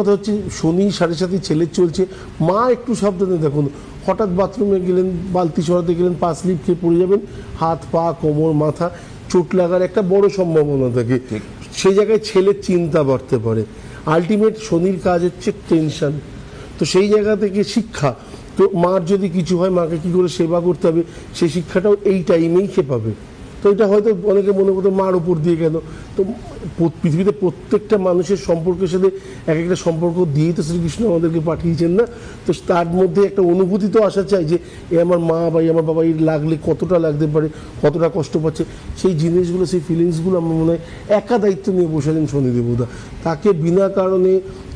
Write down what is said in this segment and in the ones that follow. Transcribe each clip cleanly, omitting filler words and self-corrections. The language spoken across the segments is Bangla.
কথা হচ্ছে শনি 7.5 ছেলের চলছে, মা একটু সাবধানে দেখুন। হঠাৎ বাথরুমে গেলেন, বালতি সরাতে গেলেন, পা স্লিপ খেয়ে পড়ে যাবেন, হাত পা কোমর মাথা চোট লাগার একটা বড় সম্ভাবনা থাকে। সেই জায়গায় ছেলের চিন্তা বাড়তে পারে। আলটিমেট শনির কাজ হচ্ছে টেনশন। তো সেই জায়গা থেকে শিক্ষা, তো মার যদি কিছু হয় মাকে কী করে সেবা করতে হবে সেই শিক্ষাটাও এই টাইমেই সে পাবে। তো এটা হয়তো অনেকে মনে করতো মার উপর দিয়ে কেন, তো পৃথিবীতে প্রত্যেকটা মানুষের সম্পর্কের সাথে এক একটা সম্পর্ক দিয়েই তো শ্রীকৃষ্ণ আমাদেরকে পাঠিয়েছেন না। তো তার মধ্যে একটা অনুভূতি তো আসা চাই যে এ আমার মা বা আমার বাবা এর লাগলে কতটা লাগতে পারে, কতটা কষ্ট পাচ্ছে, সেই জিনিসগুলো সেই ফিলিংসগুলো আমার মনে হয় একা দায়িত্ব নিয়ে বসেছেন শনিদেবতা। তাকে বিনা কারণে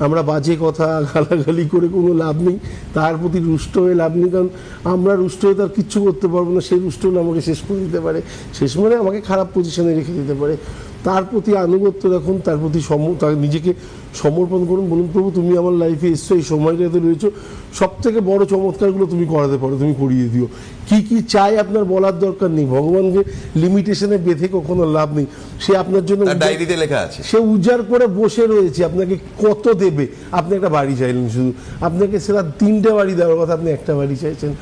আমরা বাজে কথা গালাগালি করে কোনো লাভ নেই, তার প্রতি রুষ্ট হয়ে লাভ নেই, কারণ আমরা রুষ্ট হয়ে তার কিচ্ছু করতে পারবো না। সেই রুষ্ট হলে আমাকে শেষ করে দিতে পারে, শেষ মানে আমাকে খারাপ পজিশনে রেখে দিতে পারে। তার প্রতি আনুগত্য রাখুন, তার প্রতি তার নিজেকে সমর্পণ করুন, বলুন প্রভু তুমি আমার লাইফে এসছো, এই সময়টাতে রয়েছো, সব থেকে বড় চমৎকারগুলো তুমি করাতে পারো, তুমি করিয়ে দিও। কি কি চাই আপনার বলার দরকার নেই, ভগবানকে লিমিটেশনে বেঁধে কখনো লাভ নেই। সে আপনার জন্য ডায়েরিতে লেখা আছে, সে উজাড় করে বসে রয়েছে, আপনাকে কত দেবে। আপনি একটা বাড়ি চাইলেন, শুধু আপনাকে সেটা 3টে বাড়ি দেওয়ার কথা, আপনি একটা বাড়ি চাইছেন।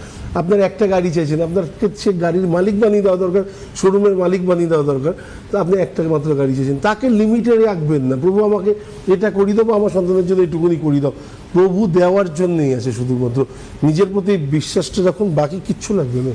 আপনার একটা গাড়ি চাইছেন, আপনাকে সে গাড়ির মালিক বানিয়ে দেওয়া দরকার, শোরুমের মালিক বানিয়ে দেওয়া দরকার, তো আপনি একটা মাত্র গাড়ি চাইছেন। তাকে লিমিটে রাখবেন না, প্রভু আমাকে এটা করিয়ে দেবো, আমার সন্তানের জন্য এইটুকুনি করিয়ে দাও। প্রভু দেওয়ার জন্যই আছে শুধুমাত্র, নিজের প্রতি বিশ্বাসটা রাখুন, বাকি কিচ্ছু লাগবে না।